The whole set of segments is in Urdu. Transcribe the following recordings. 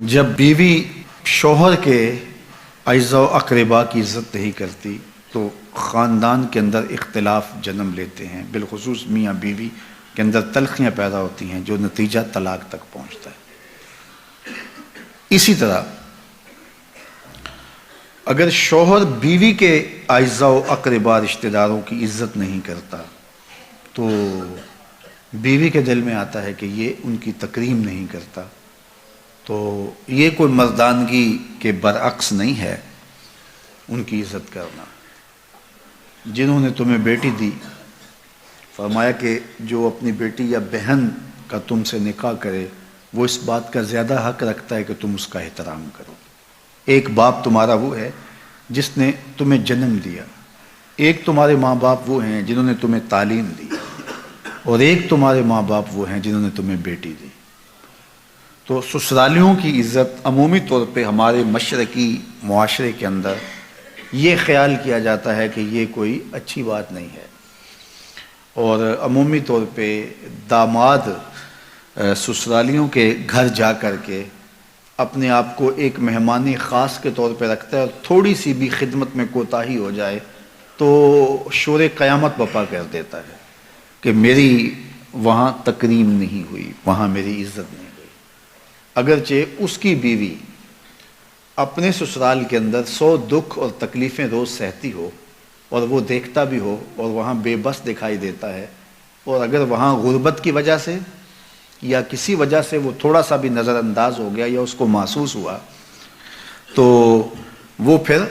جب بیوی شوہر کے اعزاء و اقربا کی عزت نہیں کرتی تو خاندان کے اندر اختلاف جنم لیتے ہیں، بالخصوص میاں بیوی کے اندر تلخیاں پیدا ہوتی ہیں جو نتیجہ طلاق تک پہنچتا ہے۔ اسی طرح اگر شوہر بیوی کے اعزاء و اقربا رشتہ داروں کی عزت نہیں کرتا تو بیوی کے دل میں آتا ہے کہ یہ ان کی تکریم نہیں کرتا، تو یہ کوئی مردانگی کے برعکس نہیں ہے ان کی عزت کرنا۔ جنہوں نے تمہیں بیٹی دی، فرمایا کہ جو اپنی بیٹی یا بہن کا تم سے نکاح کرے وہ اس بات کا زیادہ حق رکھتا ہے کہ تم اس کا احترام کرو۔ ایک باپ تمہارا وہ ہے جس نے تمہیں جنم دیا، ایک تمہارے ماں باپ وہ ہیں جنہوں نے تمہیں تعلیم دی، اور ایک تمہارے ماں باپ وہ ہیں جنہوں نے تمہیں بیٹی دی۔ تو سسرالیوں کی عزت عمومی طور پہ ہمارے مشرقی معاشرے کے اندر یہ خیال کیا جاتا ہے کہ یہ کوئی اچھی بات نہیں ہے، اور عمومی طور پہ داماد سسرالیوں کے گھر جا کر کے اپنے آپ کو ایک مہمانی خاص کے طور پہ رکھتا ہے، اور تھوڑی سی بھی خدمت میں کوتاہی ہو جائے تو شور قیامت برپا کر دیتا ہے کہ میری وہاں تکریم نہیں ہوئی، وہاں میری عزت نہیں ہوئی۔ اگرچہ اس کی بیوی اپنے سسرال کے اندر 100 دکھ اور تکلیفیں روز سہتی ہو اور وہ دیکھتا بھی ہو اور وہاں بے بس دکھائی دیتا ہے، اور اگر وہاں غربت کی وجہ سے یا کسی وجہ سے وہ تھوڑا سا بھی نظر انداز ہو گیا یا اس کو محسوس ہوا تو وہ پھر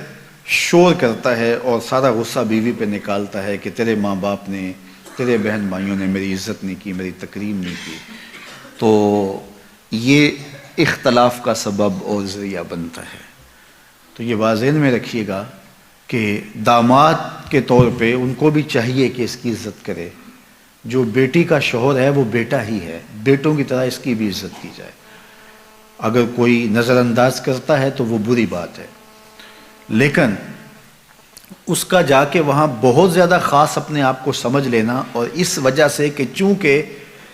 شور کرتا ہے اور سارا غصہ بیوی پہ نکالتا ہے کہ تیرے ماں باپ نے، تیرے بہن بھائیوں نے میری عزت نہیں کی، میری تکریم نہیں کی۔ تو یہ اختلاف کا سبب اور ذریعہ بنتا ہے۔ تو یہ بات ذہن میں رکھیے گا کہ داماد کے طور پہ ان کو بھی چاہیے کہ اس کی عزت کرے۔ جو بیٹی کا شوہر ہے وہ بیٹا ہی ہے، بیٹوں کی طرح اس کی بھی عزت کی جائے۔ اگر کوئی نظر انداز کرتا ہے تو وہ بری بات ہے، لیکن اس کا جا کے وہاں بہت زیادہ خاص اپنے آپ کو سمجھ لینا، اور اس وجہ سے کہ چونکہ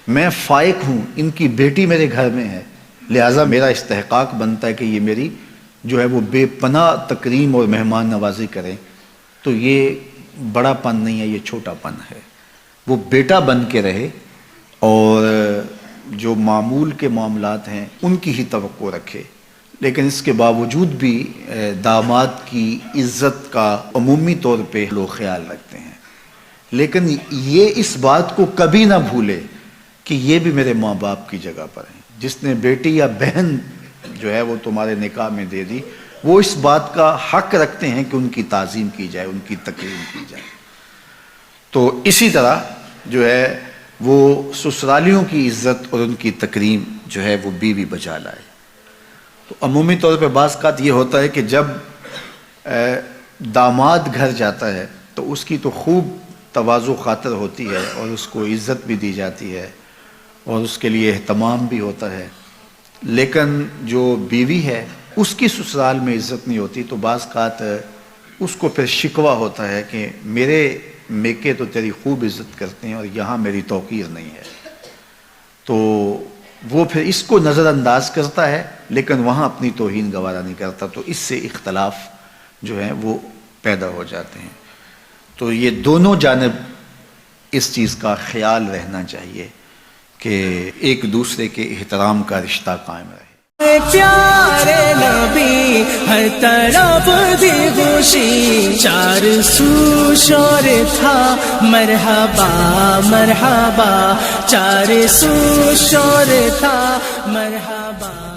میں فائق ہوں، ان کی بیٹی میرے گھر میں ہے، لہٰذا میرا استحقاق بنتا ہے کہ یہ میری جو ہے وہ بے پناہ تکریم اور مہمان نوازی کریں، تو یہ بڑا پن نہیں ہے، یہ چھوٹا پن ہے۔ وہ بیٹا بن کے رہے اور جو معمول کے معاملات ہیں ان کی ہی توقع رکھے، لیکن اس کے باوجود بھی داماد کی عزت کا عمومی طور پہ لوگ خیال رکھتے ہیں، لیکن یہ اس بات کو کبھی نہ بھولے کہ یہ بھی میرے ماں باپ کی جگہ پر ہیں۔ جس نے بیٹی یا بہن جو ہے وہ تمہارے نکاح میں دے دی، وہ اس بات کا حق رکھتے ہیں کہ ان کی تعظیم کی جائے، ان کی تکریم کی جائے۔ تو اسی طرح جو ہے وہ سسرالیوں کی عزت اور ان کی تکریم جو ہے وہ بیوی بجا لائے۔ تو عمومی طور پہ بعض اوقات یہ ہوتا ہے کہ جب داماد گھر جاتا ہے تو اس کی تو خوب تواضع خاطر ہوتی ہے اور اس کو عزت بھی دی جاتی ہے اور اس کے لیے اہتمام بھی ہوتا ہے، لیکن جو بیوی ہے اس کی سسرال میں عزت نہیں ہوتی تو بعض اوقات اس کو پھر شکوہ ہوتا ہے کہ میرے میکے تو تیری خوب عزت کرتے ہیں اور یہاں میری توقیر نہیں ہے، تو وہ پھر اس کو نظر انداز کرتا ہے لیکن وہاں اپنی توہین گوارا نہیں کرتا، تو اس سے اختلاف جو ہے وہ پیدا ہو جاتے ہیں۔ تو یہ دونوں جانب اس چیز کا خیال رہنا چاہیے کہ ایک دوسرے کے احترام کا رشتہ قائم رہے۔ پیارے نبی ہر طرف دی خوشی، چار سو شور تھا مرحبا مرحبا، چار سو شور تھا مرحبا۔